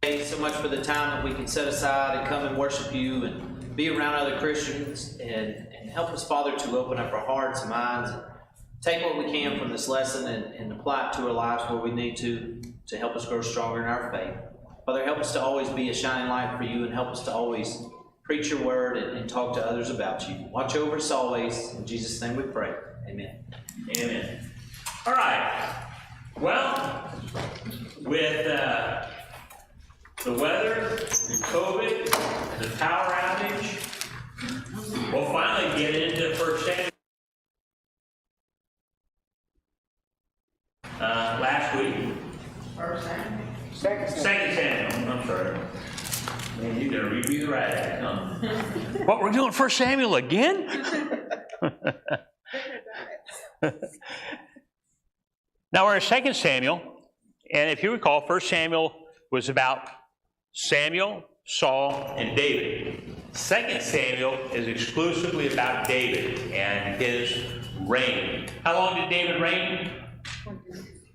Thank you so much for the time that we can set aside and come and worship you and be around other Christians and help us, Father, to open up our hearts and minds and take what we can from this lesson and apply it to our lives where we need to help us grow stronger in our faith. Father, help us to always be a shining light for you and help us to always preach your word and talk to others about you. Watch over us always. In Jesus' name we pray. Amen. Amen. All right. Well, with the weather, the COVID, the power outage, we'll finally get into 1 Samuel. Last week. 1 Samuel. 2 Samuel. I'm sorry. Man, you're going to read me the right act, huh? What, we're doing 1 Samuel again? Now we're in 2 Samuel, and if you recall, 1 Samuel was about Samuel, Saul, and David. 2 Samuel is exclusively about David and his reign. How long did David reign?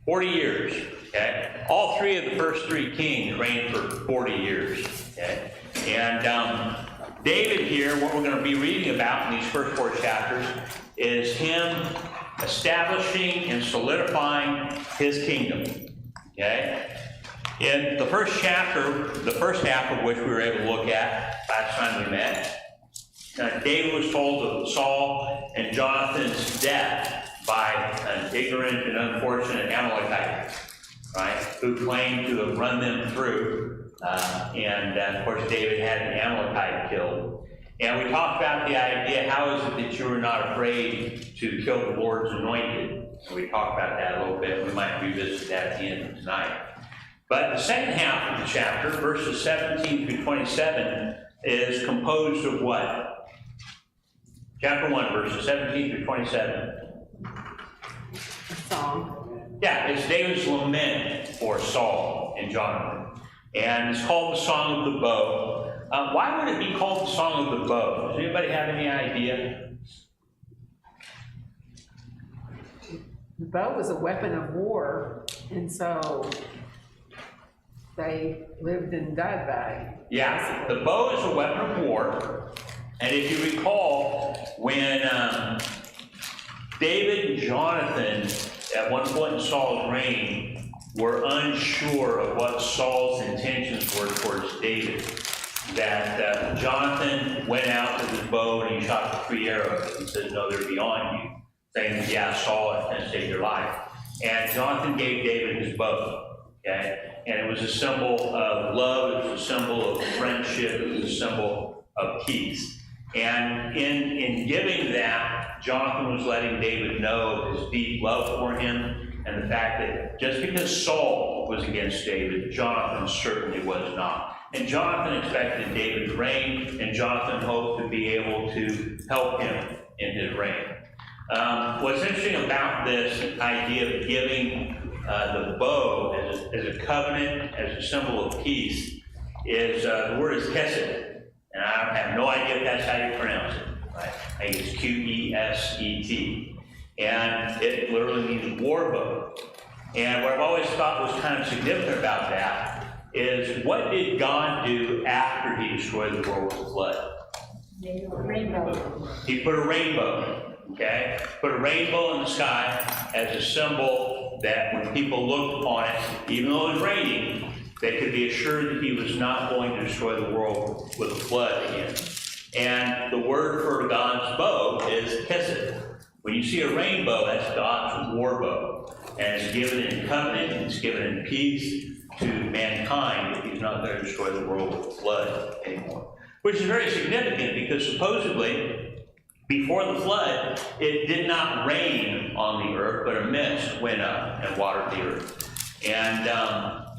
40 years. Okay? All three of the first three kings reigned for 40 years. Okay? And David here, what we're going to be reading about in these first 4 chapters, is him establishing and solidifying his kingdom. Okay? In the first chapter, the first half of which we were able to look at last time we met, David was told of Saul and Jonathan's death by an ignorant and unfortunate Amalekite, right, who claimed to have run them through. And of course, David had an Amalekite killed. And we talked about the idea, how is it that you are not afraid to kill the Lord's anointed? And we talked about that a little bit. We might revisit that at the end of tonight. But the second half of the chapter, verses 17 through 27, is composed of what? Chapter 1, verses 17 through 27. A song. Yeah, it's David's lament for Saul and Jonathan. And it's called the Song of the Bow. Why would it be called the Song of the Bow? Does anybody have any idea? The bow was a weapon of war, and so they lived and died by it. Yeah, the bow is a weapon of war. And if you recall, when David and Jonathan, at one point in Saul's reign, were unsure of what Saul's intentions were towards David, that Jonathan went out with his bow and he shot the 3 arrows and said, "No, they're beyond you," saying, "Yeah, Saul is going to save your life." And Jonathan gave David his bow. Okay? And it was a symbol of love, it was a symbol of friendship, it was a symbol of peace. And in giving that, Jonathan was letting David know his deep love for him and the fact that just because Saul was against David, Jonathan certainly was not. And Jonathan expected David's reign, and Jonathan hoped to be able to help him in his reign. What's interesting about this idea of giving the bow as a covenant, as a symbol of peace, is the word is kesed. And I have no idea if that's how you pronounce it. Right? I think it's Q-E-S-E-T. And it literally means war bow. And what I've always thought was kind of significant about that is, what did God do after he destroyed the world with the flood? Made a rainbow. He put a rainbow, okay? Put a rainbow in the sky as a symbol that when people looked upon it, even though it was raining, they could be assured that he was not going to destroy the world with a flood again. And the word for God's bow is kesed. When you see a rainbow, that's God's war bow. And it's given in covenant, and it's given in peace to mankind, that he's not going to destroy the world with a flood anymore. Which is very significant, because supposedly, before the flood, it did not rain on the earth, but a mist went up and watered the earth. And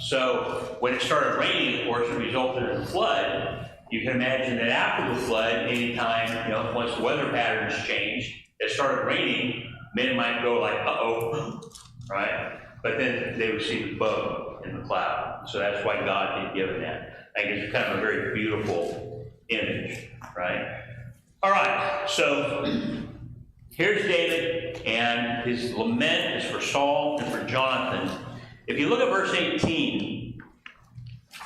so when it started raining, of course, it resulted in a flood. You can imagine that after the flood, anytime, once the weather patterns changed, it started raining, men might go like, uh-oh, right? But then they would see the bow in the cloud. So that's why God had given that. I think it's kind of a very beautiful image, right? All right, so here's David, and his lament is for Saul and for Jonathan. If you look at verse 18,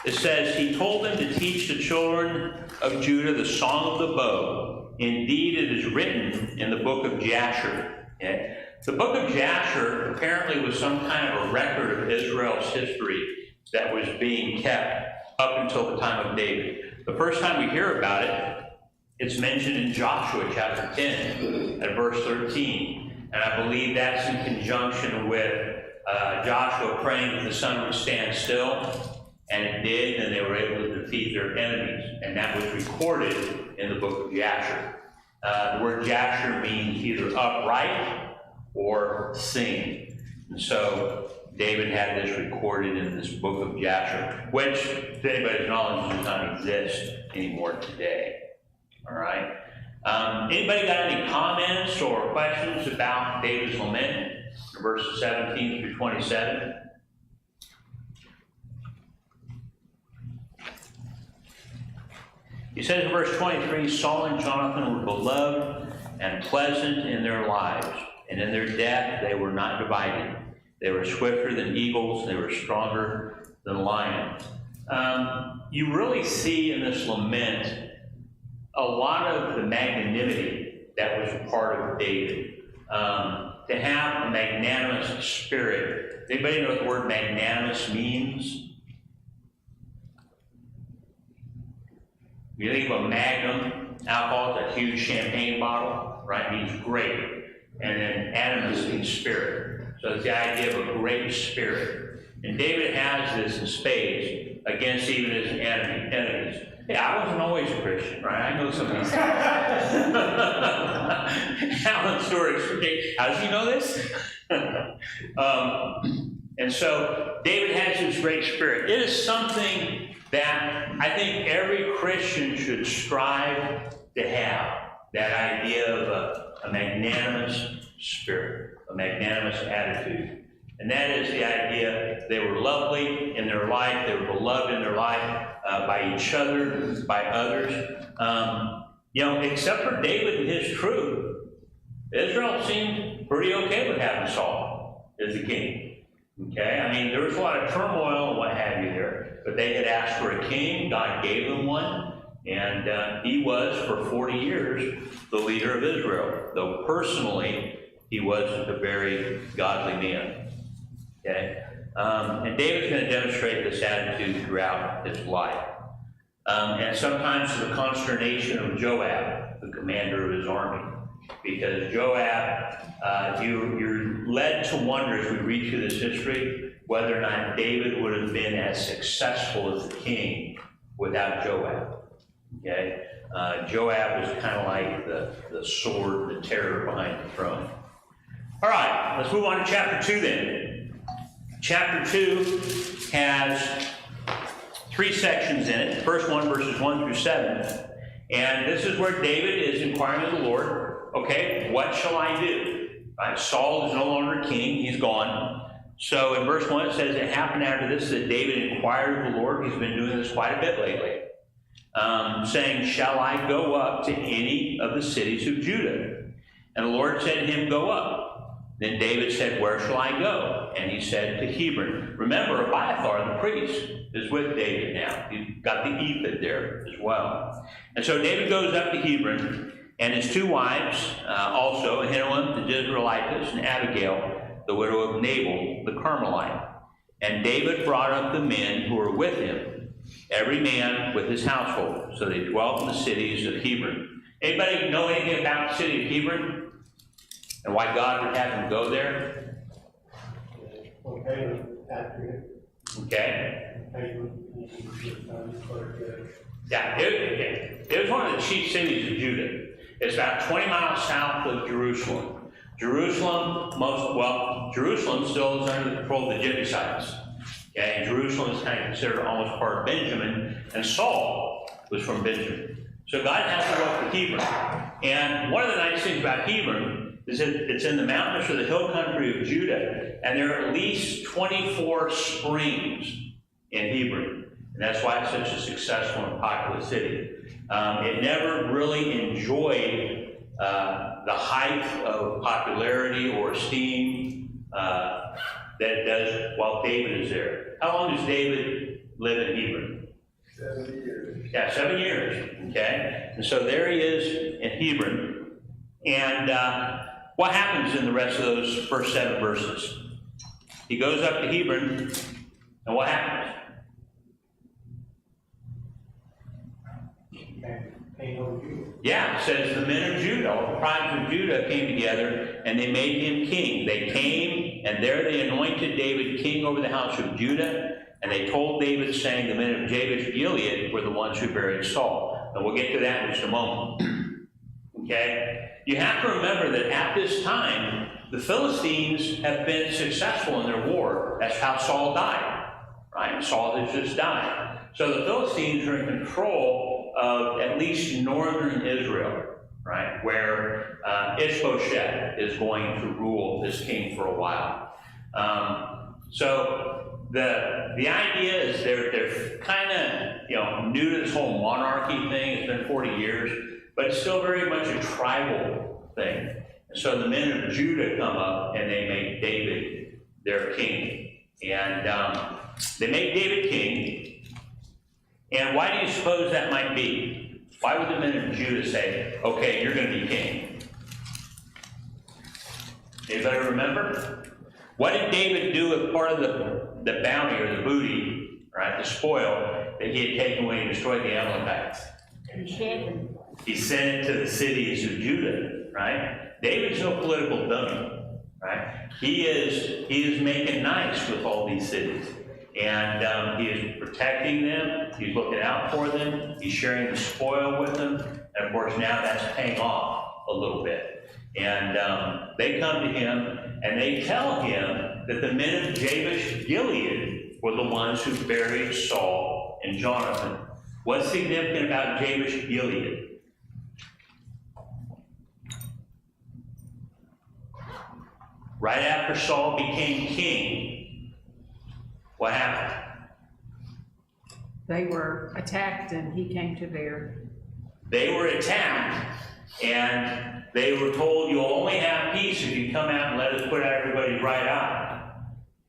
It says, he told them to teach the children of Judah the song of the bow. Indeed, it is written in the book of Jasher. Okay? The book of Jasher apparently was some kind of a record of Israel's history that was being kept up until the time of David. The first time we hear about it, it's mentioned in Joshua chapter 10 at verse 13. And I believe that's in conjunction with Joshua praying that the sun would stand still. And it did, and they were able to defeat their enemies. And that was recorded in the book of Jasher. The word Jasher means either upright or sing. And so David had this recorded in this book of Jasher, which, to anybody's knowledge, does not exist anymore today. All right. Anybody got any comments or questions about David's lament, verses 17 through 27? He says in verse 23, Saul and Jonathan were beloved and pleasant in their lives, and in their death they were not divided. They were swifter than eagles, they were stronger than lions. You really see in this lament a lot of the magnanimity that was a part of David. To have a magnanimous spirit. Anybody know what the word magnanimous means? You think of a Magnum alcohol, it's a huge champagne bottle, right? It means grape. And then animus means spirit. So it's the idea of a great spirit. And David has this in spades against even his enemies. Yeah, I wasn't always a Christian, right? I know some of these guys. Alan Stewart, how does he know this? And so David has this great spirit. It is something that I think every Christian should strive to have, that idea of a magnanimous spirit, a magnanimous attitude. And that is the idea they were lovely in their life, they were beloved in their life by each other, by others. Except for David and his troop, Israel seemed pretty okay with having Saul as the king. Okay, I mean, there was a lot of turmoil and what have you there, but they had asked for a king. God gave them one, and he was, for 40 years, the leader of Israel, though personally, he wasn't a very godly man. Okay, and David's going to demonstrate this attitude throughout his life, and sometimes to the consternation of Joab, the commander of his army. Because Joab, you're led to wonder as we read through this history whether or not David would have been as successful as the king without Joab. Okay, Joab was kind of like the sword, the terror behind the throne. All right, let's move on to chapter 2 then. Chapter 2 has 3 sections in it. The first one, verses 1 through 7. And this is where David is inquiring of the Lord. Okay, what shall I do? Right, Saul is no longer king, he's gone. So in verse 1 it says, it happened after this that David inquired of the Lord. He's been doing this quite a bit lately. Saying, shall I go up to any of the cities of Judah? And the Lord said to him, go up. Then David said, where shall I go? And he said, to Hebron. Remember, Abiathar the priest is with David now. He's got the ephod there as well. And so David goes up to Hebron, and his 2 wives, also Ahinoam the Jezreelitess, and Abigail, the widow of Nabal the Carmelite. And David brought up the men who were with him, every man with his household. So they dwelt in the cities of Hebron. Anybody know anything about the city of Hebron? And why God would have them go there? Okay. Yeah, it was one of the chief cities of Judah. It's about 20 miles south of Jerusalem. Jerusalem still is under the control of the Jebusites. Okay, and Jerusalem is kind of considered almost part of Benjamin, and Saul was from Benjamin. So God has to go up to Hebron. And one of the nice things about Hebron is that it's in the mountains or the hill country of Judah, and there are at least 24 springs in Hebron. And that's why it's such a successful and popular city. It never really enjoyed the height of popularity or esteem that it does while David is there. How long does David live in Hebron? 7 years. Yeah, 7 years, okay? And so there he is in Hebron. And what happens in the rest of those first 7 verses? He goes up to Hebron, and what happens? Yeah, it says the men of Judah, all the tribes of Judah came together, and they made him king. They came, and there they anointed David king over the house of Judah, and they told David, saying, the men of Jabesh Gilead were the ones who buried Saul. And we'll get to that in just a moment. Okay? You have to remember that at this time, the Philistines have been successful in their war. That's how Saul died, right? Saul has just died. So the Philistines are in control of at least northern Israel, right? Where Ishbosheth is going to rule as king for a while. So the idea is they're kind of new to this whole monarchy thing. It's been 40 years, but it's still very much a tribal thing. And so the men of Judah come up and they make David their king. And they make David king. And why do you suppose that might be? Why would the men of Judah say, okay, you're going to be king? Anybody remember? What did David do with part of the bounty or the booty, right, the spoil that he had taken when he destroyed the Amalekites? He sent it to the cities of Judah, right? David's no political dummy, right? He is making nice with all these cities. And he is protecting them. He's looking out for them. He's sharing the spoil with them. And of course, now that's paying off a little bit. And they come to him and they tell him that the men of Jabesh Gilead were the ones who buried Saul and Jonathan. What's significant about Jabesh Gilead? Right after Saul became king, what happened? They were attacked and he came to their... They were attacked and they were told, you'll only have peace if you come out and let us put out everybody's right eye.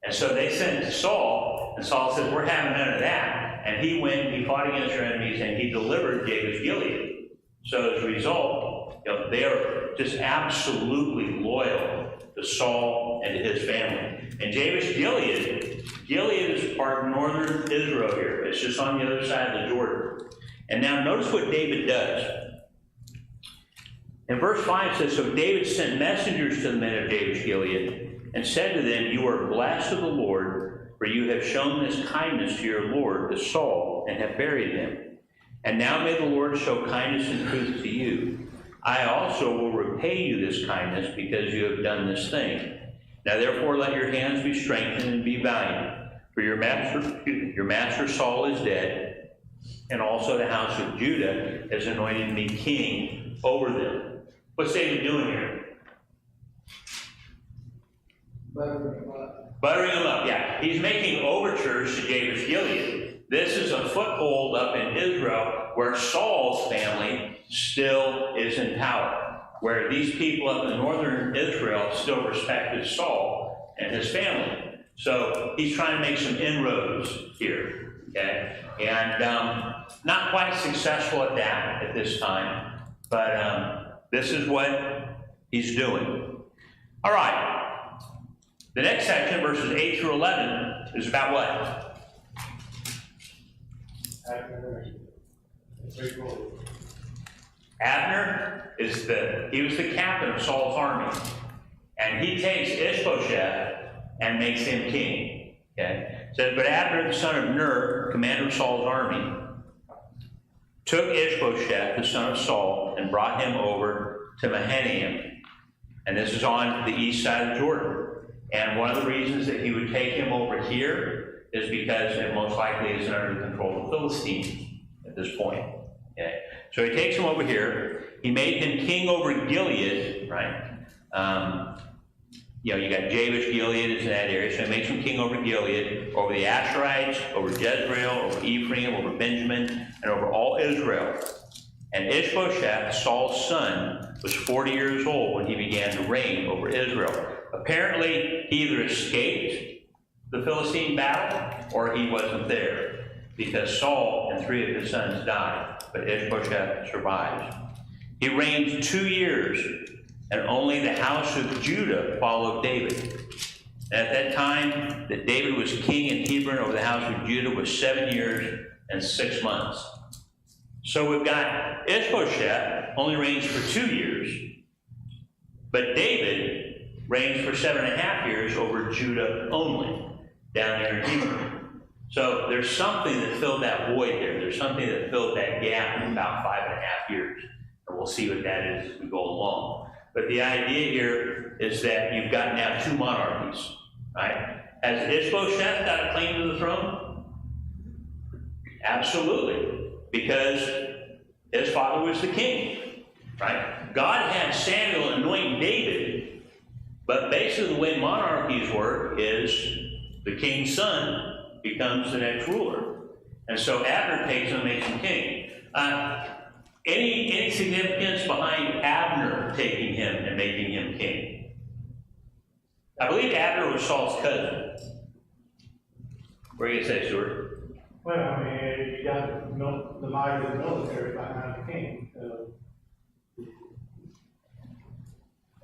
And so they sent it to Saul, and Saul said, we're having none of that. And he went, he fought against their enemies, and he delivered Jabesh Gilead. So as a result, they are just absolutely loyal to Saul and to his family. And Jabesh Gilead is part of northern Israel here. It's just on the other side of the Jordan. And now notice what David does. In verse 5 says, so David sent messengers to the men of Jabesh Gilead and said to them, you are blessed of the Lord, for you have shown this kindness to your Lord, to Saul, and have buried him. And now may the Lord show kindness and truth to you. I also will repay you this kindness because you have done this thing. Now therefore let your hands be strengthened and be valiant, for your master Saul is dead, and also the house of Judah has anointed me king over them. What's David doing here? Buttering him up, yeah. He's making overtures to Jabesh Gilead. This is a foothold up in Israel where Saul's family still is in power, where these people up in northern Israel still respected Saul and his family. So he's trying to make some inroads here, okay? And not quite successful at that at this time, but this is what he's doing. All right. The next section, verses 8 through 11, is about what? Abner he was the captain of Saul's army. And he takes Ishbosheth and makes him king. Okay? It says, but Abner, the son of Ner, commander of Saul's army, took Ishbosheth, the son of Saul, and brought him over to Mahanaim. And this is on the east side of Jordan. And one of the reasons that he would take him over here is because it most likely is under the control of the Philistines at this point. Okay? So he takes him over here. He made him king over Gilead, right? You got Jabesh Gilead is in that area. So he makes him king over Gilead, over the Asherites, over Jezreel, over Ephraim, over Benjamin, and over all Israel. And Ishbosheth, Saul's son, was 40 years old when he began to reign over Israel. Apparently, he either escaped the Philistine battle or he wasn't there. because Saul and 3 of his sons died, but Ishbosheth survives. He reigned 2 years, and only the house of Judah followed David. And at that time that David was king in Hebron over the house of Judah was 7 years and 6 months. So we've got Ishbosheth only reigns for 2 years, but David reigns for 7.5 years over Judah only, down there in Hebron. So there's something that filled that void there. There's something that filled that gap in about 5.5 years. And we'll see what that is as we go along. But the idea here is that you've got now 2 monarchies, right? Has Ishbosheth got a claim to the throne? Absolutely, because his father was the king, right? God had Samuel anoint David, but basically the way monarchies work is the king's son becomes the next ruler. And so Abner takes him and makes him king. Any significance behind Abner taking him and making him king? I believe Abner was Saul's cousin. What are you going to say, Stuart? Well, I mean, you got the might of the military behind the king.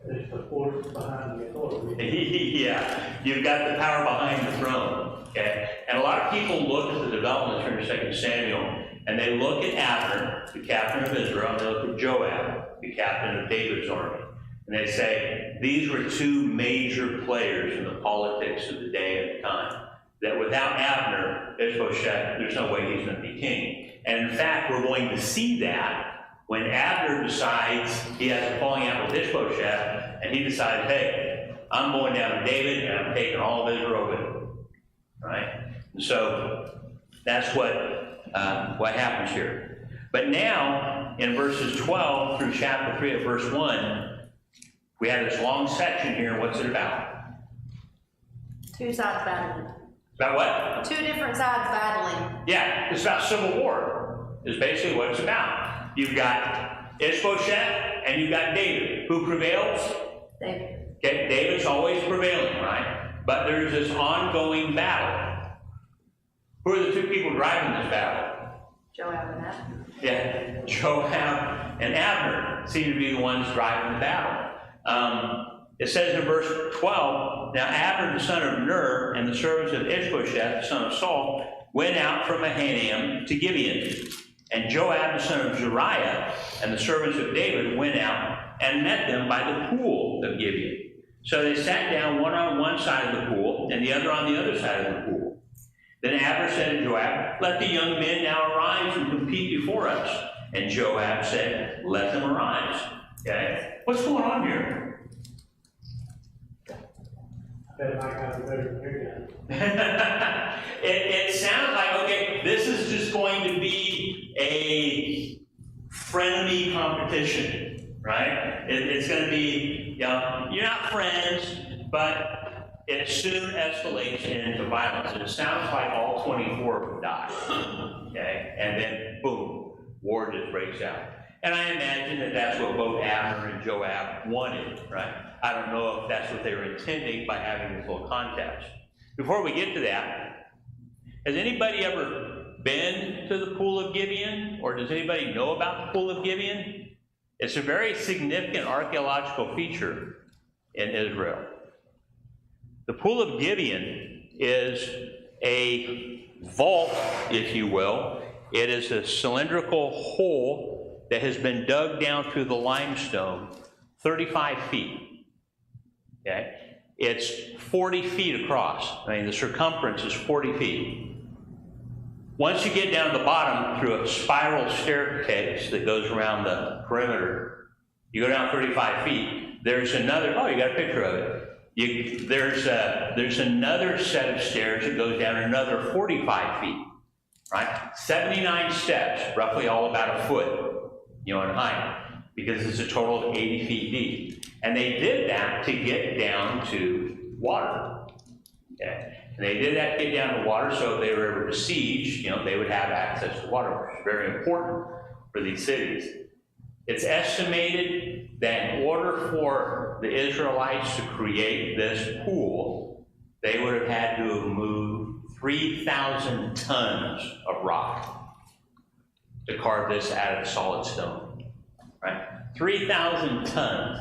It's the force behind the authority. Yeah, you've got the power behind the throne. Okay, and a lot of people look at the developments here in 2 Samuel, and they look at Abner, the captain of Israel, and they look at Joab, the captain of David's army, and they say these were 2 major players in the politics of the day and the time. That without Abner, Ishbosheth, there's no way he's going to be king. And in fact, we're going to see that when Abner decides he has a falling out with Ishbosheth, and he decides, hey, I'm going down to David, and I'm taking all of Israel with me. Right? And so that's what happens here. But now, in verses 12 through chapter 3 of verse 1, we have this long section here. What's it about? 2 sides battling. About what? 2 different sides battling. Yeah, it's about civil war, is basically what it's about. You've got Ishbosheth and you've got David. Who prevails? David. Okay, David's always prevailing, right? But there's this ongoing battle. Who are the 2 people driving this battle? Joab and Abner. Yeah, Joab and Abner seem to be the ones driving the battle. It says in verse 12, now Abner the son of Ner and the servants of Ishbosheth the son of Saul went out from Mahanaim to Gibeon. And Joab the son of Zeruiah and the servants of David went out and met them by the pool of Gibeon. So they sat down, one on one side of the pool and the other on the other side of the pool. Then Abner said to Joab, let the young men now arise and compete before us. And Joab said, let them arise. Okay? What's going on here? That might have a better figure. It sounds like, okay, this is just going to be a friendly competition, right? It's going to be, you know, you're not friends, but it soon escalates into violence. And it sounds like all 24 of them die, okay? And then, boom, war just breaks out. And I imagine that that's what both Abner and Joab wanted, right? I don't know if that's what they were intending by having this little contest. Before we get to that, has anybody ever been to the Pool of Gibeon? Or does anybody know about the Pool of Gibeon? It's a very significant archaeological feature in Israel. The Pool of Gibeon is a vault, if you will. It is a cylindrical hole that has been dug down through the limestone 35 feet. Okay? It's 40 feet across. I mean, the circumference is 40 feet. Once you get down to the bottom through a spiral staircase that goes around the perimeter, you go down 35 feet. There's another, oh, you got a picture of it. There's another set of stairs that goes down another 45 feet, right? 79 steps, roughly all about a foot, you know, in height, because it's a total of 80 feet deep. And they did that to get down to water, okay? And they did that to get down to water so if they were ever besieged, you know, they would have access to water, which is very important for these cities. It's estimated that in order for the Israelites to create this pool, they would have had to have moved 3,000 tons of rock to carve this out of the solid stone, right? 3,000 tons.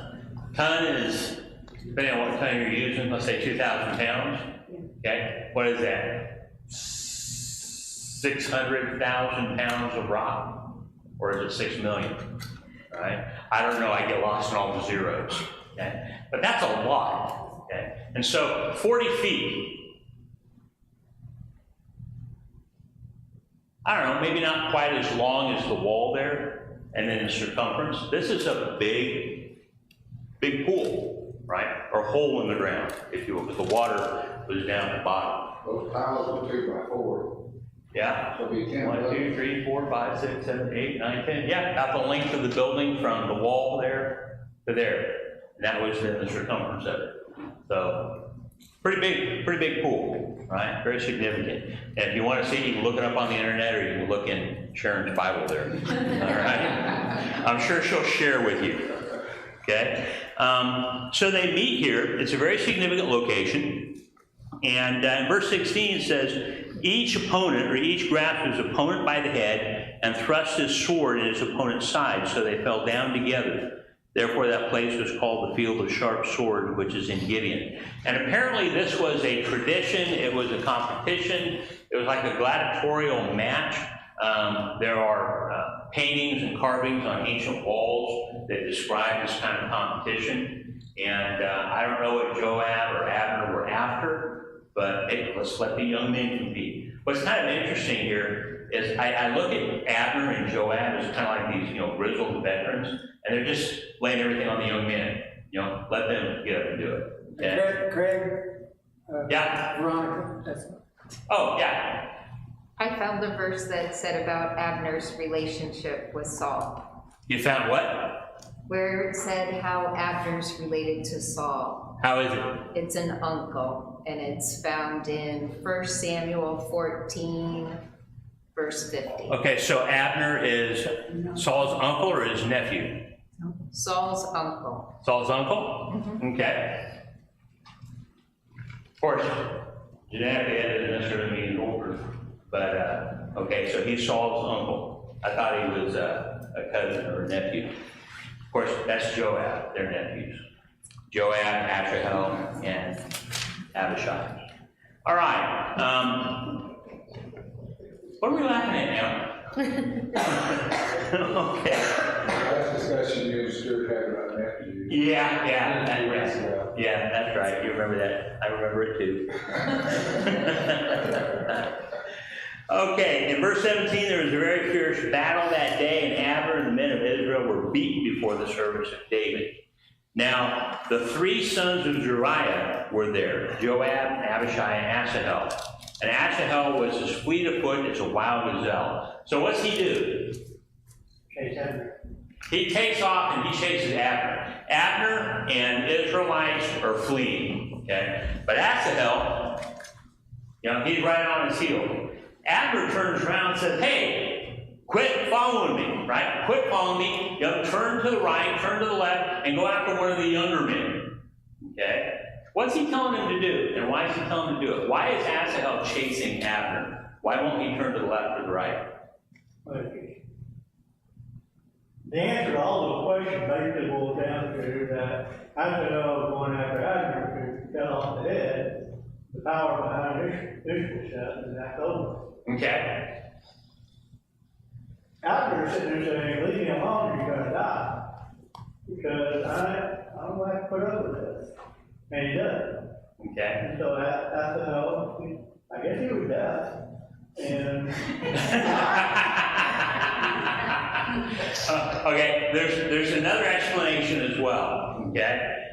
Ton is, depending on what ton you're using, let's say 2,000 pounds, okay? What is that? 600,000 pounds of rock? Or is it 6 million, right? I don't know, I get lost in all the zeros, okay? But that's a lot, okay? And so 40 feet, I don't know, maybe not quite as long as the wall there, and then the circumference. This is a big pool, right? Or hole in the ground, if you will, because the water was down at the bottom. Those piles are 2 by 4. Yeah. So it'll be 10. 1, 2, 3, 4, 5, 6, 7, 8, 9, 10. Yeah, about the length of the building from the wall there to there. And that was the circumference of it. So, pretty big pool, right? Very significant. And if you want to see, you can look it up on the internet, or you can look in Sharon's Bible there. All right? I'm sure she'll share with you. Okay? So they meet here. It's a very significant location. And in verse 16 it says, each opponent, or each grasped his opponent by the head and thrust his sword in his opponent's side, so they fell down together. Therefore that place was called the Field of Sharp Sword, which is in Gibeon. And apparently this was a tradition, it was a competition, it was like a gladiatorial match. There are paintings and carvings on ancient walls that describe this kind of competition. And I don't know what Joab or Abner were after, but hey, let's let the young men compete. What's kind of interesting here is I look at Abner and Joab as kind of like these, grizzled veterans, and they're just laying everything on the young men. Let them get up and do it. Okay? Craig, Yeah. Veronica, that's. Oh, yeah. I found the verse that said about Abner's relationship with Saul, You found what? where it said how Abner's related to Saul. How is it? It's an uncle, and it's found in 1 Samuel 14, verse 50. Okay, so Abner is Saul's uncle or his nephew? Saul's uncle. Saul's uncle? Okay. Of course, genetically that doesn't necessarily mean he's older, but okay, so he's Saul's uncle. I thought he was a cousin or a nephew. Of course, that's Joab, their nephews. Joab, Asahel, and Abishai. All right. What are we laughing at now? Okay. Last discussion you and Stuart had about nephews. Yeah, that's right. You remember that. I remember it too. Okay, in verse 17, there was a very fierce battle that day, and Abner and the men of Israel were beaten before the servants of David. Now, the 3 sons of Zeruiah were there, Joab, Abishai, and Asahel. And Asahel was as fleet of foot as a wild gazelle. So what's he do? Chase Abner. He takes off and he chases Abner. Abner and Israelites are fleeing, okay? But Asahel, he's right on his heel. Abner turns around and says, hey, quit following me, right? Quit following me. Turn to the right, turn to the left, and go after one of the younger men, okay? What's he telling him to do? And why is he telling him to do it? Why is Asahel chasing Abner? Why won't he turn to the left or the right? The answer to all those questions basically boils down to that Absalom was going after Abner to cut off the head, the power behind Ishbosheth, and that's over. Okay. Abner's sitting there saying, leave me alone, you're gonna die. Because I don't like to put up with this. And he does. Okay. And so Absalom, I guess he was deaf. And okay, there's another explanation as well, okay?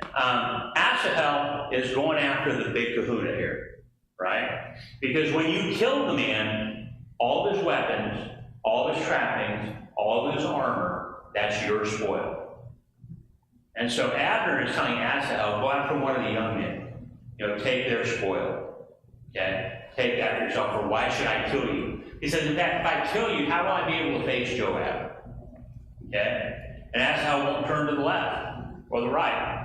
Asahel is going after the big kahuna here, right? Because when you kill the man, all of his weapons, all of his trappings, all of his armor, that's your spoil. And so Abner is telling Asahel, go after one of the young men. Take their spoil, okay? Take that for yourself, or why should I kill you? He says, in fact, if I kill you, how will I be able to face Joab? Okay? And Asahel won't turn to the left or the right.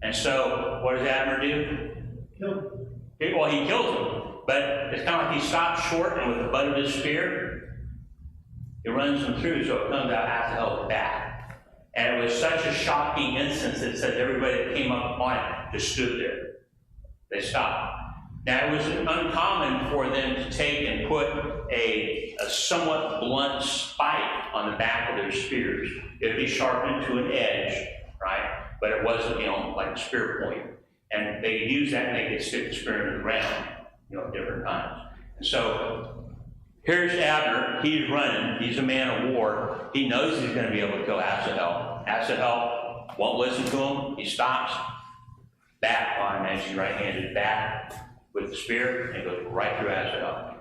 And so, what does Abner do? kill him. Well, he kills him. But it's kind of like he stops short, and with the butt of his spear, it runs him through, so it comes out Asahel's back. And it was such a shocking instance that said everybody that came up on it just stood there. They stopped. Now, it was uncommon for them to take and put a somewhat blunt spike on the back of their spears. It would be sharpened to an edge, right? But it wasn't, like a spear point. And they could use that and they could stick the spear into the ground, at different times. And so, here's Abner. He's running. He's a man of war. He knows he's going to be able to kill Asahel. Asahel won't listen to him. He stops. Back on him, as he's right-handed, back with the spear, and goes right through Asahel.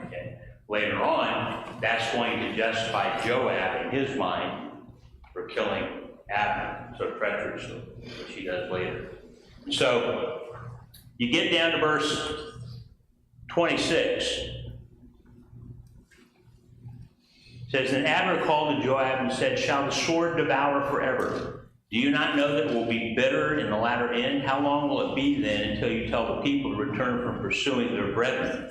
Okay. Later on, that's going to justify Joab in his mind for killing Abner so treacherously, which he does later. So, you get down to verse 26. It says, Then Abner called to Joab and said, Shall the sword devour forever? Do you not know that it will be bitter in the latter end? How long will it be then until you tell the people to return from pursuing their brethren?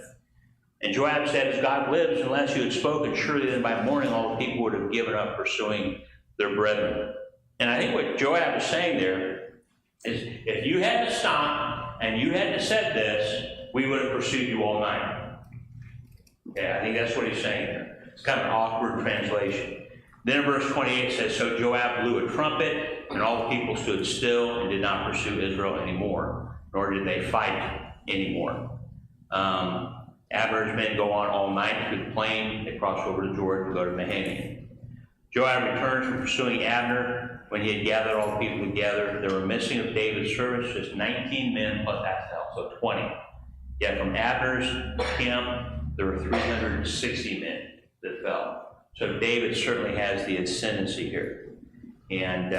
And Joab said, As God lives, unless you had spoken, surely then by morning all the people would have given up pursuing their brethren. And I think what Joab is saying there is, if you hadn't stopped and you hadn't said this, we would have pursued you all night. Okay, I think that's what he's saying there. It's kind of an awkward translation. Then in verse 28 says, So Joab blew a trumpet, and all the people stood still and did not pursue Israel anymore, nor did they fight anymore. Abner's men go on all night through the plain. They cross over the Jordan to go to Mahanaim. Joab returned from pursuing Abner. When he had gathered all the people together, there were missing of David's servants just 19 men plus Asahel, so 20. Yet from Abner's camp, there were 360 men that fell. So David certainly has the ascendancy here. And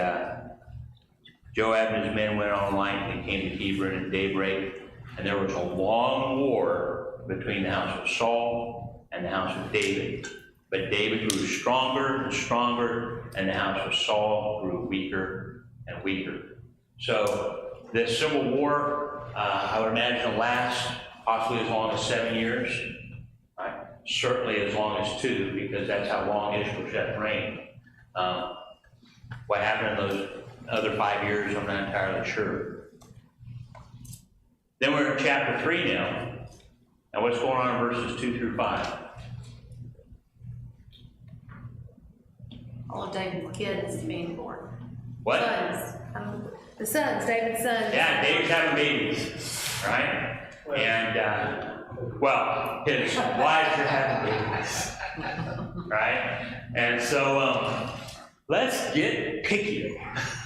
Joab and his men went on night and came to Hebron at daybreak. And there was a long war between the house of Saul and the house of David. But David grew stronger and stronger, and the house of Saul grew weaker and weaker. So this civil war, I would imagine, will last possibly as long as 7 years. Right? Certainly as long as 2, because that's how long Ishbosheth reigned. What happened in those other 5 years, I'm not entirely sure. Then we're in chapter 3 now. And what's going on in verses 2 through 5? All of David's kids being born. What? Sons. The sons, David's sons. Yeah, David's having babies, right? And, well, his wives are having babies, right? And so, let's get picky.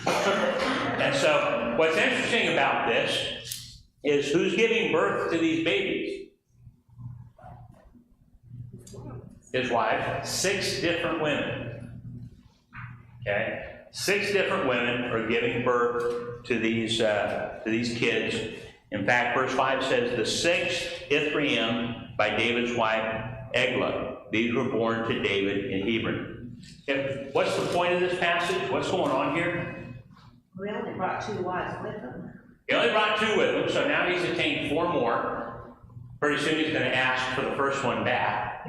And so, what's interesting about this is who's giving birth to these babies? His wife. 6 different women. Okay? 6 different women are giving birth to these kids. In fact, verse 5 says, the 6th Ithream by David's wife, Eglah. These were born to David in Hebron. What's the point of this passage? What's going on here? We only brought 2 wives with them. He only brought 2 with him, so now he's attained 4 more. Pretty soon he's going to ask for the first one back,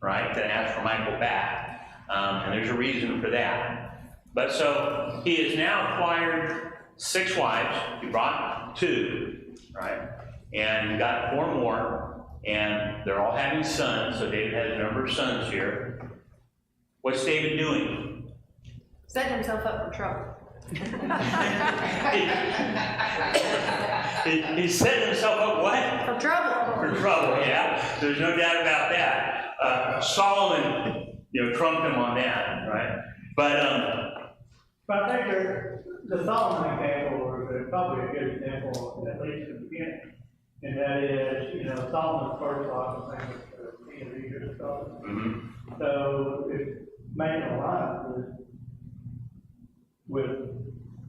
right? Going to ask for Michael back. And there's a reason for that. But so he has now acquired 6 wives. He brought 2, right? And got 4 more. And they're all having sons. So David has a number of sons here. What's David doing? Setting himself up for trouble. He's setting himself up what? For trouble. For trouble, yeah. There's no doubt about that. Solomon, trumped him on that, right? But I think the Solomon example is probably a good example, at least in the beginning. And that is, Solomon's first wife, I think, was King of Egypt. mm-hmm. So it's making a line with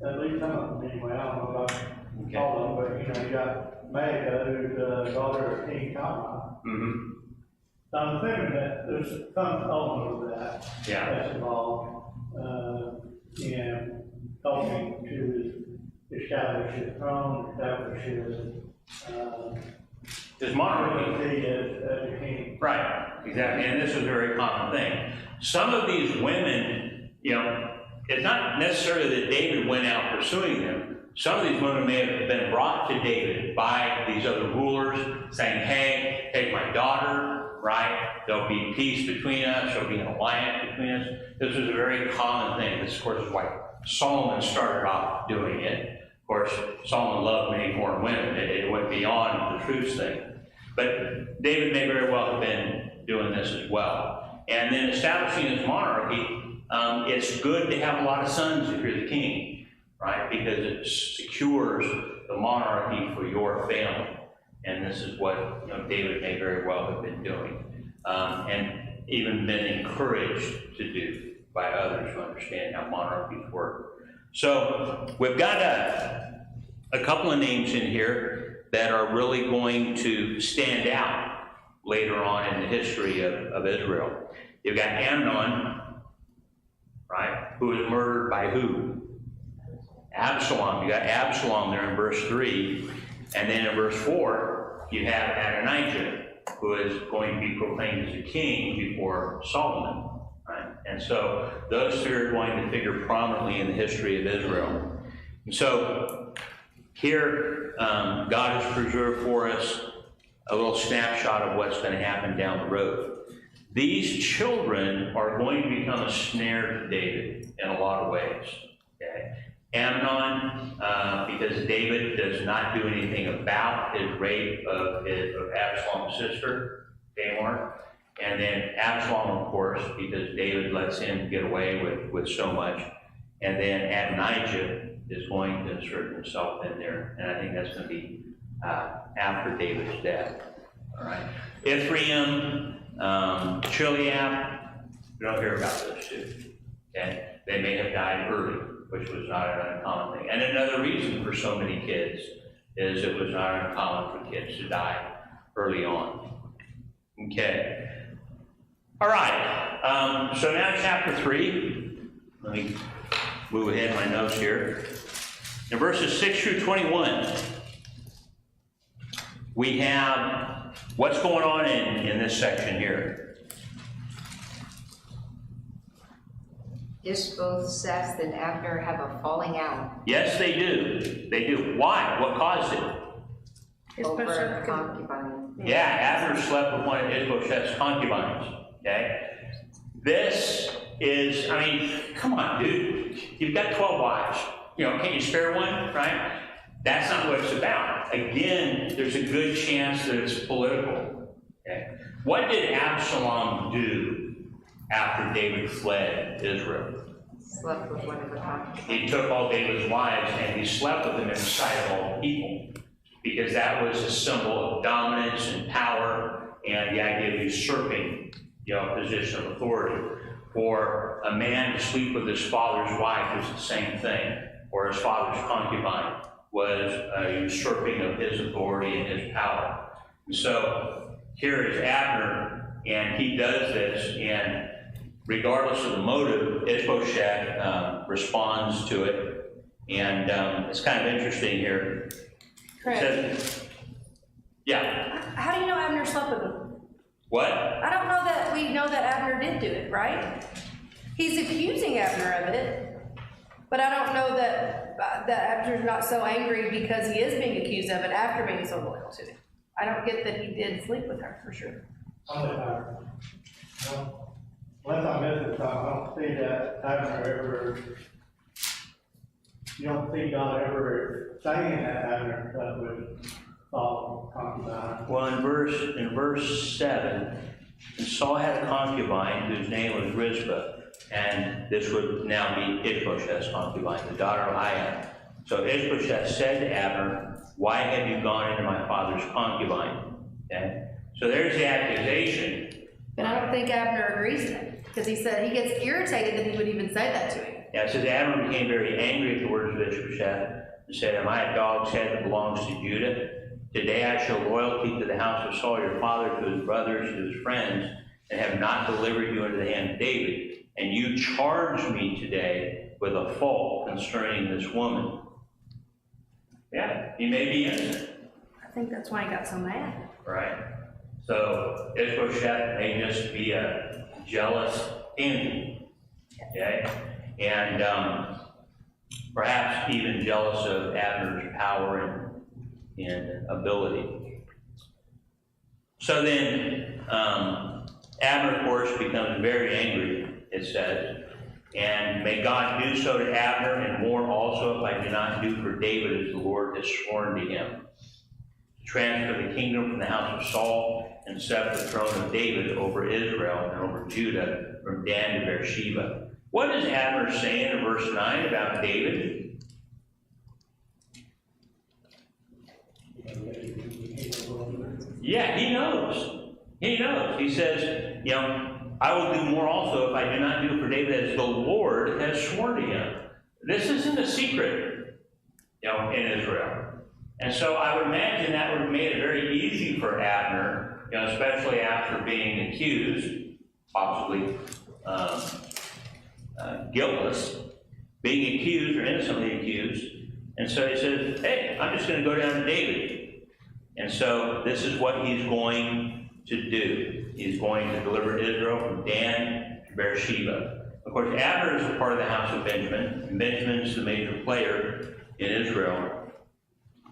at least some of them anyway. I don't know about all of them, but you got Maacah, who's the daughter of King Solomon. Mm-hmm. So I'm assuming that there's some element of that that's involved in helping to establish his throne, establish his his monarchy. He is the king. Right, exactly, and this is a very common thing. Some of these women, you know, it's not necessarily that David went out pursuing them. Some of these women may have been brought to David by these other rulers, saying, hey, take my daughter, right? There'll be peace between us, there'll be an alliance between us. This was a very common thing. This, of course, is why Solomon started off doing it. Of course, Solomon loved many foreign women. It went beyond the truce thing. But David may very well have been doing this as well. And then establishing his monarchy, it's good to have a lot of sons if you're the king, right? Because it secures the monarchy for your family. And this is what, you know, David may very well have been doing. And even been encouraged to do by others who understand how monarchies work. So we've got a couple of names in here that are really going to stand out later on in the history of Israel. You've got Amnon, right, who was murdered by who? Absalom. You got Absalom there in verse 3. And then in verse 4, you have Adonijah, who is going to be proclaimed as a king before Solomon. Right? And so those two are going to figure prominently in the history of Israel. And so here, God has preserved for us a little snapshot of what's going to happen down the road. These children are going to become a snare to David in a lot of ways. Okay? Amnon, because David does not do anything about his rape of Absalom's sister, Tamar. And then Absalom, of course, because David lets him get away with so much. And then Adonijah is going to insert himself in there. And I think that's going to be after David's death. All right. Ephraim, Chileab, we don't hear about those two. Okay? They may have died early, which was not an uncommon thing. And another reason for so many kids is it was not uncommon for kids to die early on. Okay. All right. So now chapter 3. Let me move ahead in my notes here. In verses 6 through 21, we have what's going on in this section here. Ishbosheth and Abner have a falling out Yes, they do. They do. Why? What caused it? over a concubine. Yeah, Abner slept with one of Ishbosheth's concubines. Okay? This is, I mean, come on, dude. You've got 12 wives. You know, can you spare one, right? That's not what it's about. Again, there's a good chance that it's political. Okay? What did Absalom do after David fled Israel? Slept with one of the concubines. He took all David's wives and he slept with them in the sight of all the people, because that was a symbol of dominance and power and the idea of usurping, you know, a position of authority. For a man to sleep with his father's wife was the same thing, or his father's concubine was a usurping of his authority and his power. And so here is Abner, and he does this, and regardless of the motive, Ishbosheth responds to it. And it's kind of interesting here. Correct. Says, yeah. How do you know Abner slept with him? What? I don't know that we know that Abner did do it, right? He's accusing Abner of it, but I don't know that Abner's not so angry because he is being accused of it after being so loyal to him. I don't get that he did sleep with her, for sure. Unless I missed it, I don't see that Abner ever, you don't see God ever saying that Abner slept with Saul concubine. Well, in verse 7, Saul had a concubine whose name was Rizpah, and this would now be Ishbosheth's concubine, the daughter of Aiah. So Ishbosheth said to Abner, "Why have you gone into my father's concubine?" Okay? So there's the accusation. But I don't think Abner agrees to it, because he said he gets irritated that he would even say that to him. Yeah, it says Abner became very angry at the words of Ishbosheth and said, "Am I a dog's head that belongs to Judah? Today I show loyalty to the house of Saul your father, to his brothers, to his friends, and have not delivered you into the hand of David. And you charge me today with a fault concerning this woman." Yeah, he may be innocent. I think that's why he got so mad. right? So Ishbosheth may just be a jealous envy, okay? And perhaps even jealous of Abner's power and ability. So then Abner, of course, becomes very angry, it says, and may God do so to Abner and more also if I do not do for David as the Lord has sworn to him. Transfer the kingdom from the house of Saul and set up the throne of David over Israel and over Judah from Dan to Beersheba. What is Abner saying in verse 9 about David? Yeah, he knows. He knows. He says, you know, I will do more also if I do not do for David as the Lord has sworn to him. This isn't a secret, you know, in Israel. And so I would imagine that would have made it very easy for Abner, you know, especially after being accused, possibly guiltless, being accused or innocently accused. And so he says, hey, I'm just going to go down to David. And so this is what he's going to do. He's going to deliver Israel from Dan to Beersheba. Of course, Abner is a part of the house of Benjamin, and Benjamin's the major player in Israel.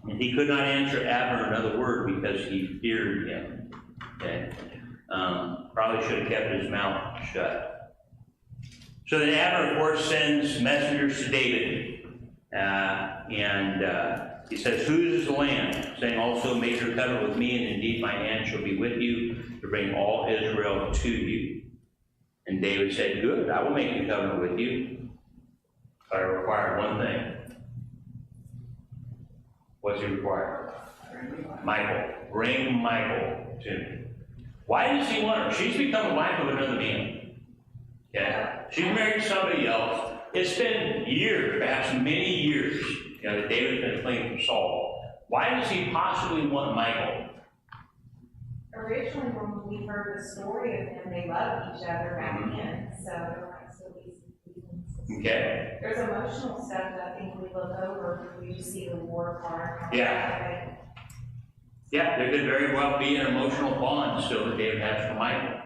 And he could not answer Abner another word because he feared him. Okay? Probably should have kept his mouth shut. So then Abner, of course, sends messengers to David, he says, whose is the land? Saying also, make your covenant with me, and indeed my hand shall be with you to bring all Israel to you. And David said, good, I will make a covenant with you, but I require one thing. What's he require? Michael. Bring Michael to me. Why does he want her? She's become the wife of another man. Okay? She's married to somebody else. It's been years, perhaps many years, you know, that David's been fleeing from Saul. Why does he possibly want Michael? Originally, when we heard the story of them, they loved each other back then, so there might still be some. Okay. There's emotional stuff that I think we look over, we just see the war part. Yeah. Yeah, there could very well be an emotional bond still that David has for Michael.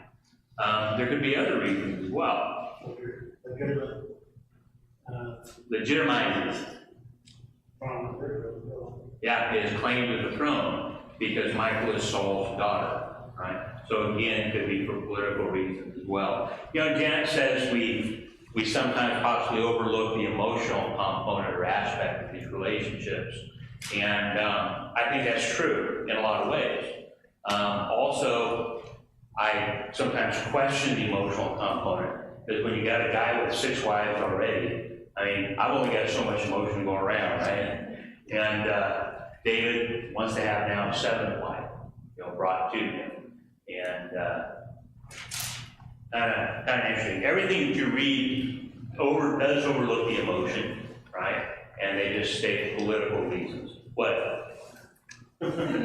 There could be other reasons as well. Legitimizes. Yeah, his claim to the throne, because Michael is Saul's daughter, right? So again, it could be for political reasons as well. You know, Janet says we sometimes possibly overlook the emotional component or aspect of these relationships. And I think that's true in a lot of ways. Also, I sometimes question the emotional component, because when you got a guy with 6 wives already, I mean, I've only got so much emotion going around, right? And David wants to have now a 7th wife, you know, brought to him. And kind of interesting. Everything that you read does overlook the emotion, right? And they just state political reasons. What? Okay.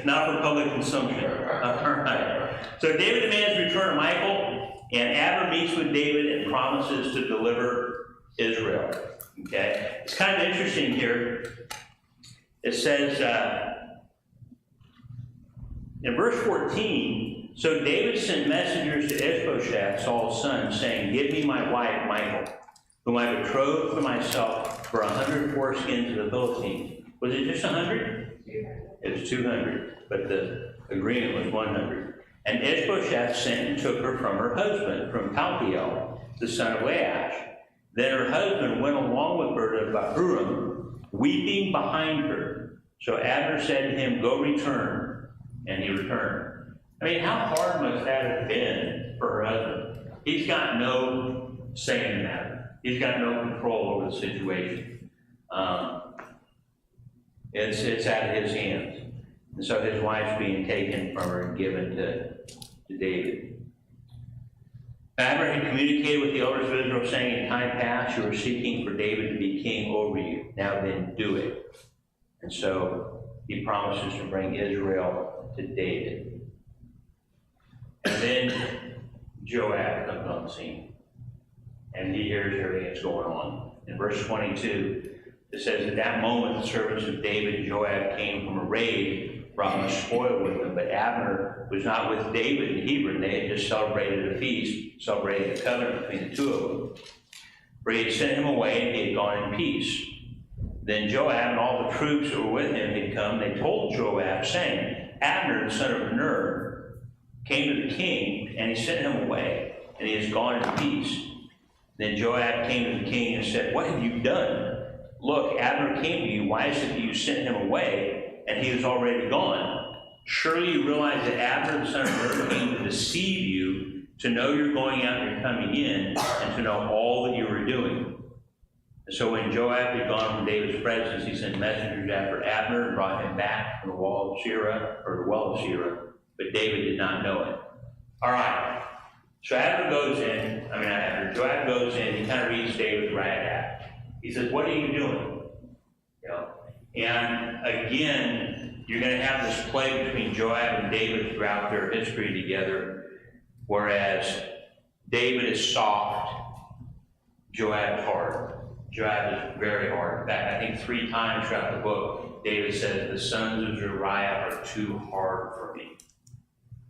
Not for public consumption. All right. So David demands return of Michael, and Abner meets with David and promises to deliver Israel. Okay. It's kind of interesting here. It says in verse 14, so David sent messengers to Ishbosheth, Saul's son, saying, give me my wife, Michael, whom I betrothed for myself for 100 foreskins of the Philistines. Was it just 100? It was 200, but the agreement was 100. And Ishbosheth sent and took her from her husband, from Paltiel, the son of Laish. Then her husband went along with her to Bahurim, weeping behind her. So Abner said to him, go return. And he returned. I mean, how hard must that have been for her husband? He's got no say in the matter. He's got no control over the situation. It's out of his hands. And so his wife's being taken from her and given to David. Abner had communicated with the elders of Israel, saying, in time past you were seeking for David to be king over you. Now then, do it. And so he promises to bring Israel to David. And then Joab comes on the scene. And he hears everything that's going on. In verse 22, It says, at that moment, the servants of David and Joab came from a raid, brought much spoil with them. But Abner was not with David in Hebron. They had just celebrated a feast, celebrating a covenant between the two of them. For he had sent him away, and he had gone in peace. Then Joab and all the troops that were with him had come. They told Joab, saying, Abner, the son of Ner, came to the king, and he sent him away, and he has gone in peace. Then Joab came to the king and said, what have you done? Look, Abner came to you. Why is it that you sent him away, and he is already gone? Surely you realize that Abner, the son of Ner, came to deceive you, to know you're going out and you're coming in, and to know all that you are doing. And so when Joab had gone from David's presence, he sent messengers after Abner and brought him back from the wall of Sirah, or the well of Sirah, but David did not know it. All right. So Joab goes in, he kind of reads David's right. He says, what are you doing? You know, and again, you're going to have this play between Joab and David throughout their history together, whereas David is soft, Joab's hard. Joab is very hard. In fact, I think 3 times throughout the book, David says, the sons of Uriah are too hard for me.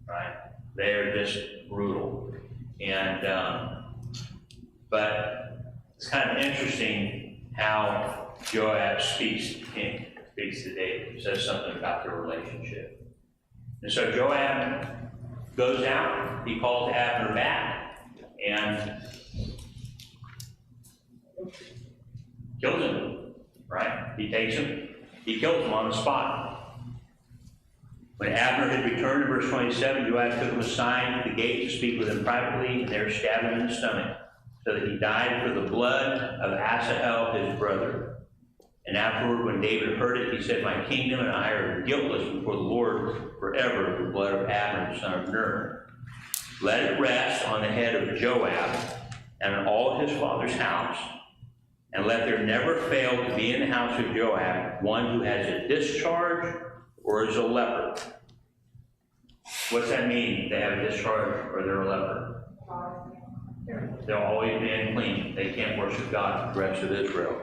Right? They are just brutal. And, but it's kind of interesting how Joab speaks to the king, speaks to David, says something about their relationship. And so Joab goes out, he calls Abner back, and kills him, right? He takes him, he kills him on the spot. When Abner had returned, in verse 27, Joab took him aside to the gate to speak with him privately, and there stabbed him in the stomach, so that he died for the blood of Asahel, his brother. And afterward, when David heard it, he said, my kingdom and I are guiltless before the Lord forever for the blood of Abner, the son of Ner. Let it rest on the head of Joab and on all his father's house, and let there never fail to be in the house of Joab one who has a discharge or is a leper. What's that mean? They have a discharge or they're a leper? They'll always be unclean. They can't worship God for the rest of Israel,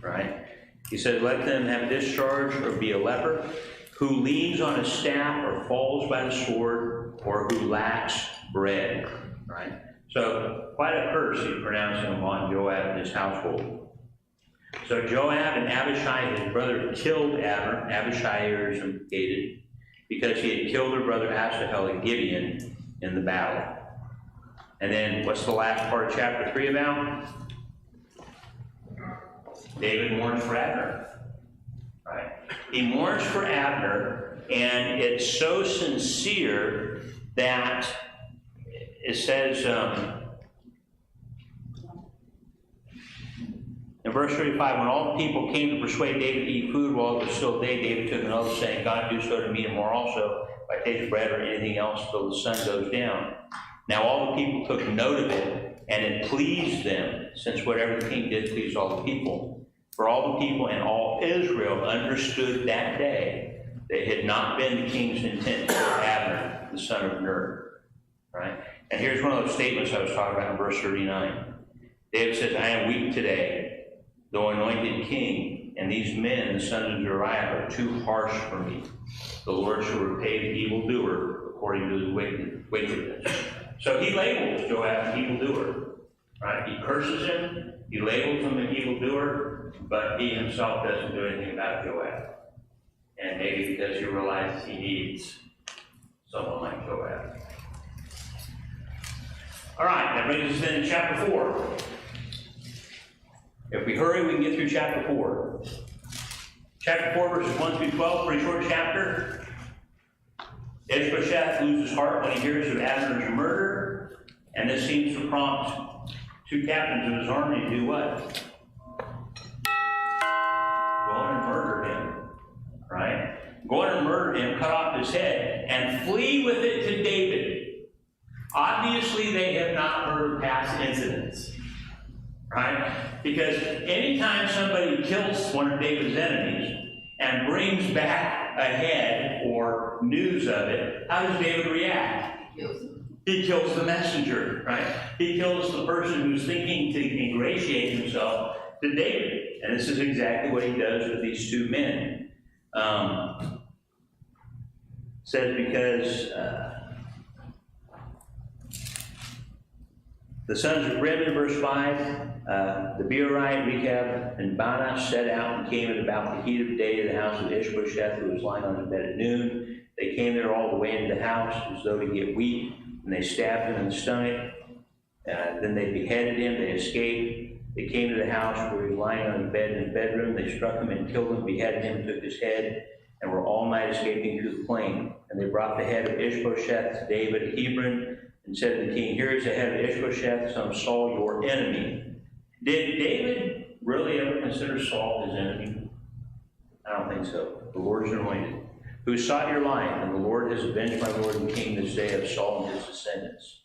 right? He said, let them have discharge or be a leper, who leans on a staff or falls by the sword, or who lacks bread, right? So quite a curse he's pronouncing upon Joab and his household. So Joab and Abishai, his brother, killed Abner. Abishai is implicated because he had killed her brother Asahel at Gibeon in the battle. And then what's the last part of chapter 3 about? David mourns for Abner, right? He mourns for Abner, and it's so sincere that it says in verse 35, when all the people came to persuade David to eat food while it was still day, David took an oath, saying, God, do so to me and more also, if I taste bread or anything else till the sun goes down. Now all the people took note of it, and it pleased them, since whatever the king did pleased all the people. For all the people and all Israel understood that day that it had not been the king's intent to kill Abner, the son of Ner. Right? And here's one of those statements I was talking about in verse 39. David says, I am weak today, though anointed king, and these men, the sons of Uriah, are too harsh for me. The Lord shall repay the evildoer according to his wickedness. So he labels Joab an evildoer, right? He curses him, he labels him an evildoer, but he himself doesn't do anything about Joab. And maybe because he realizes he needs someone like Joab. All right, that brings us then to chapter 4. If we hurry, we can get through chapter 4. Chapter 4, verses 1 through 12, pretty short chapter. Ishbosheth loses heart when he hears of Abner's murder, and this seems to prompt 2 captains of his army to do what? Go in and murder him, right? Go in and murder him, cut off his head, and flee with it to David. Obviously, they have not heard of past incidents, right? Because anytime somebody kills one of David's enemies and brings back a head or news of it, how does David react? He kills the messenger, right? He kills the person who's thinking to ingratiate himself to David. And this is exactly what he does with these two men. Says because the sons of Reuben, verse 5, the Beerite, Rechab, and Baanah set out and came at about the heat of day to the house of Ishbosheth, who was lying on his bed at noon. They came there all the way into the house as though to get wheat, and they stabbed him in the stomach. Then they beheaded him. They escaped. They came to the house where he was lying on his bed in his bedroom. They struck him and killed him, beheaded him, took his head, and were all night escaping to the plain. And they brought the head of Ishbosheth to David at Hebron, and said to the king, "Here is the head of Ishbosheth, son of Saul, your enemy." Did David really ever consider Saul his enemy? I don't think so. The Lord's anointed, who sought your life, and the Lord has avenged my lord and king this day of Saul and his descendants.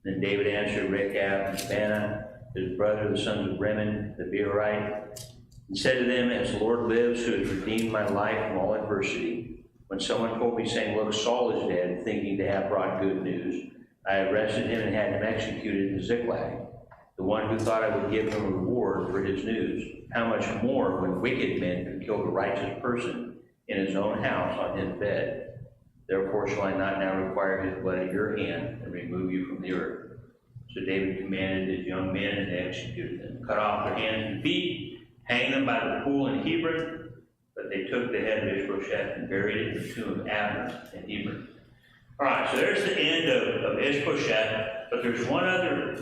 Then David answered Rechab and Baanah, his brother, the sons of Reuben, the Beerite, and said to them, "As the Lord lives, who has redeemed my life from all adversity, when someone told me, saying, 'Look, Saul is dead,' thinking to have brought good news, I arrested him and had him executed in Ziklag. The one who thought I would give him a reward for his news. How much more when wicked men can kill a righteous person in his own house on his bed? Therefore shall I not now require his blood at your hand and remove you from the earth." So David commanded his young men, and they executed them, cut off their hands and feet, hanged them by the pool in Hebron. But they took the head of Ishbosheth and buried it in the tomb of Abner in Hebron. All right, so there's the end of Ishbosheth, but there's one other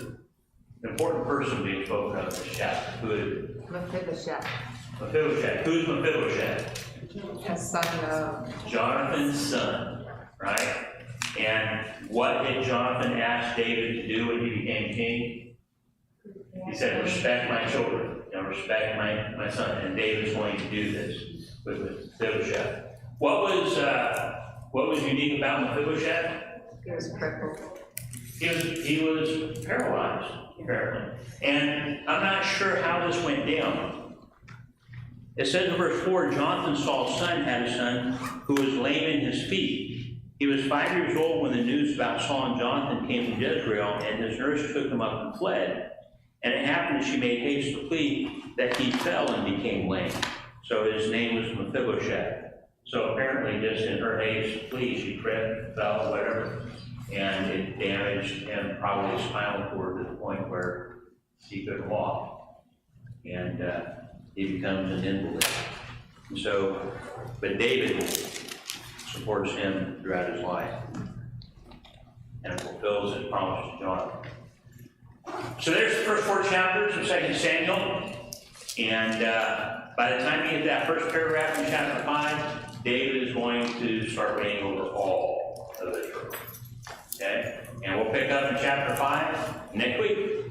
important person being spoken of in this chapter. Who is Mephibosheth, Mephibosheth? Who's Mephibosheth? the son of Jonathan's son, right? And what did Jonathan ask David to do when he became king? He said, "Respect my children, respect my son." And David's going to do this with Mephibosheth. What was unique about Mephibosheth? he was crippled. He was paralyzed, apparently. And I'm not sure how this went down. It says in verse 4, Jonathan, Saul's son, had a son who was lame in his feet. He was 5 years old when the news about Saul and Jonathan came to Jezreel, and his nurse took him up and fled. And it happened as she made haste to flee that he fell and became lame. So his name was Mephibosheth. So apparently just in her haste to flee, she tripped, fell, whatever, and it damaged him, probably his spinal cord, to the point where he couldn't walk. And he becomes an invalid. And so, but David supports him throughout his life and fulfills his promise to Jonathan. So there's the first 4 chapters of 2 Samuel. And by the time you get to that first paragraph in chapter 5, David is going to start reigning over all of Israel. Okay? And we'll pick up in chapter 5 next week.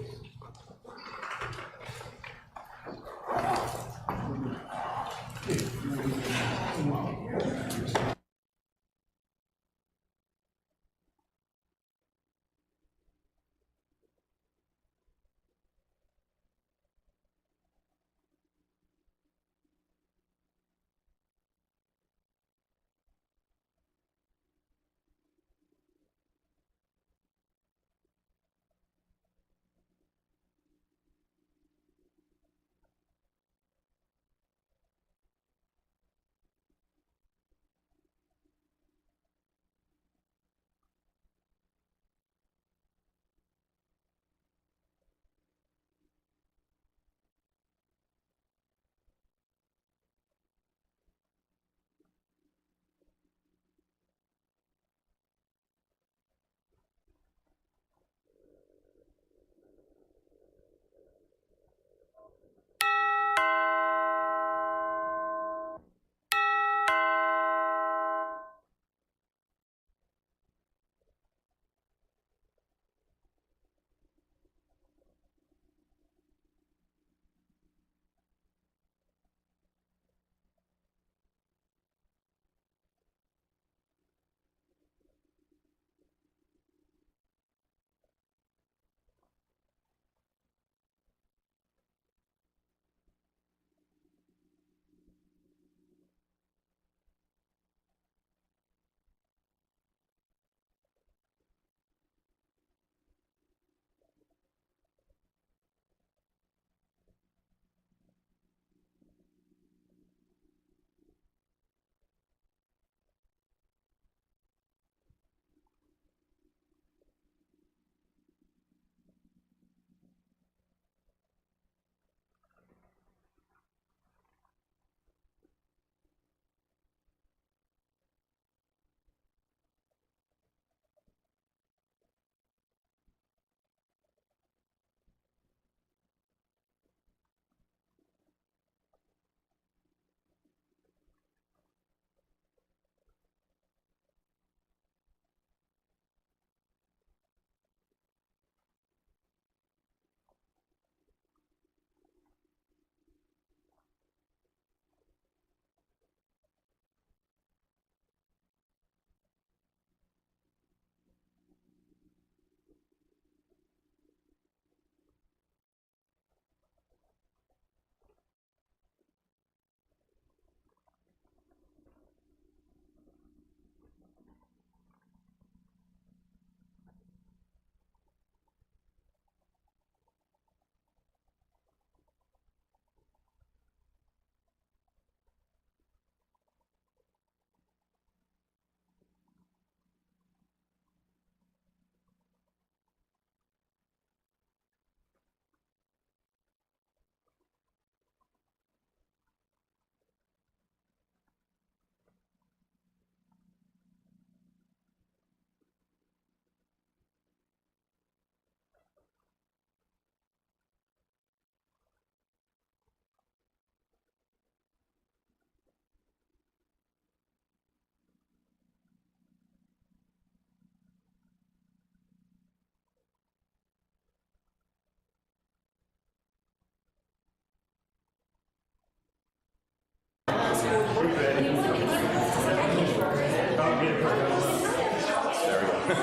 Let's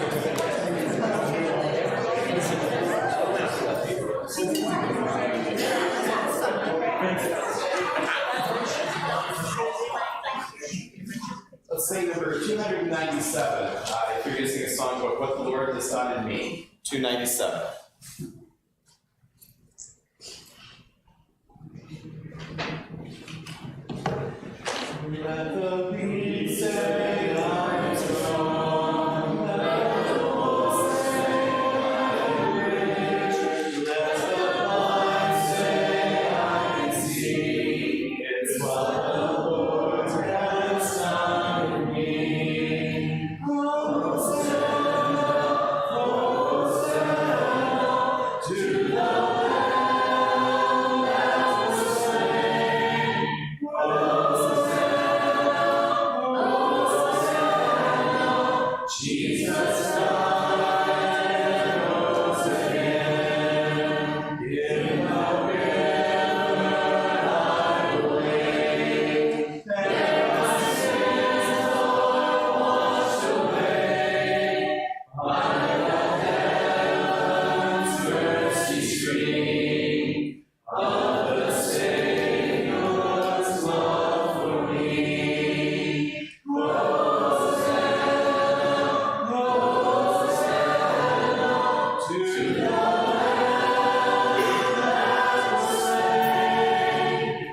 sing number 297. If you're using a songbook, What the Lord Has Done in Me. 297. Let the beat say, I'm strong. Let the Lord say, I'm rich. Let the blind say, I can see. It's what the Lord has done in me. Hosanna, Hosanna, to the Lamb that was slain. Jesus died and rose again. In the river I will wait. There my sins are washed away by the heaven's mercy stream of the Savior's love for me. To the Lamb that was slain.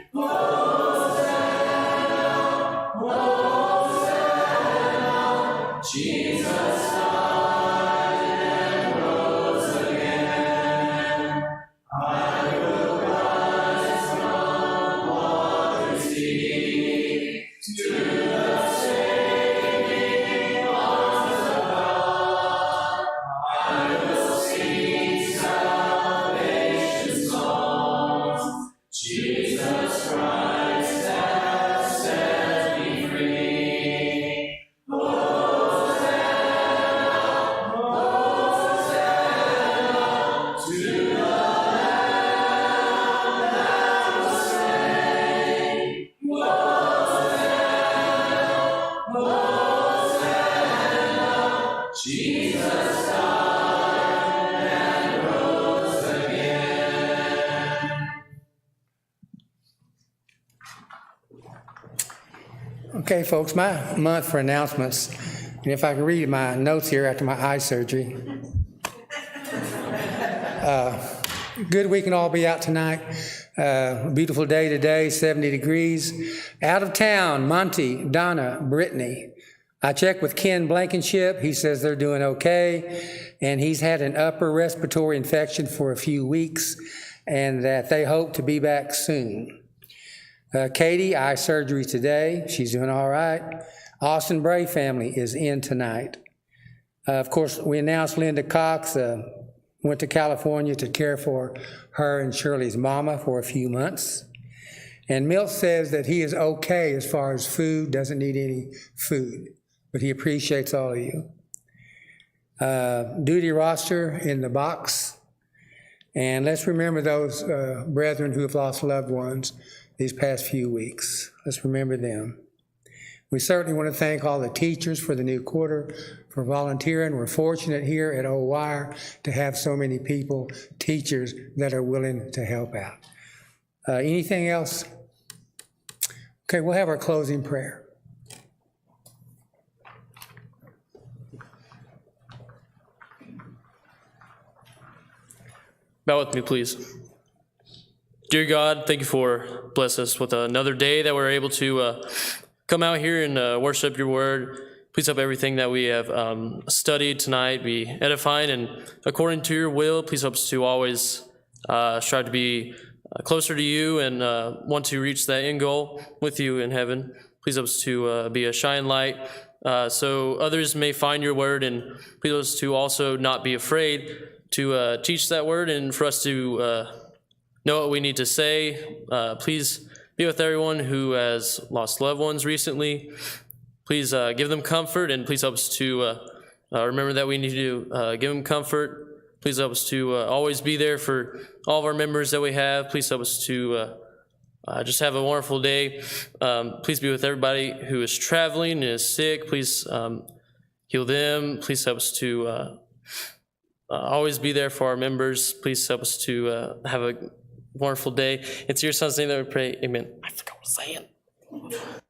Hosanna, Jesus died and rose again. I will rise from water's deep to the saving arms of God. I will sing salvation songs. Jesus Christ has set me free. Hosanna, Hosanna, to the Lamb that was slain. Hosanna, Jesus died and rose again. Okay, folks, my month for announcements, and if I can read my notes here after my eye surgery. Good we can all be out tonight. Beautiful day today, 70 degrees. Out of town, Monty, Donna, Brittany. I checked with Ken Blankenship. He says they're doing okay, and he's had an upper respiratory infection for a few weeks, and that they hope to be back soon. Katie, eye surgery today. She's doing all right. Austin Bray family is in tonight. Of course, we announced Linda Cox went to California to care for her and Shirley's mama for a few months. And Milt says that he is okay as far as food, doesn't need any food, but he appreciates all of you. Duty roster in the box. And let's remember those brethren who have lost loved ones these past few weeks. Let's remember them. We certainly want to thank all the teachers for the new quarter, for volunteering. We're fortunate here at Old Wire to have so many people, teachers, that are willing to help out. Anything else? Okay, we'll have our closing prayer. Bow with me, please. Dear God, thank you for blessing us with another day that we're able to come out here and worship your word. Please help everything that we have studied tonight be edifying and according to your will. Please help us to always strive to be closer to you and want to reach that end goal with you in heaven. Please help us to be a shine light so others may find your word, and please help us to also not be afraid to teach that word and for us to know what we need to say. Please be with everyone who has lost loved ones recently. Please give them comfort, and please help us to remember that we need to give them comfort. Please help us to always be there for all of our members that we have. Please help us to just have a wonderful day. Please be with everybody who is traveling and is sick. Please heal them. Please help us to always be there for our members. Please help us to have a wonderful day. It's your son's name that we pray. Amen. I forgot what I was saying.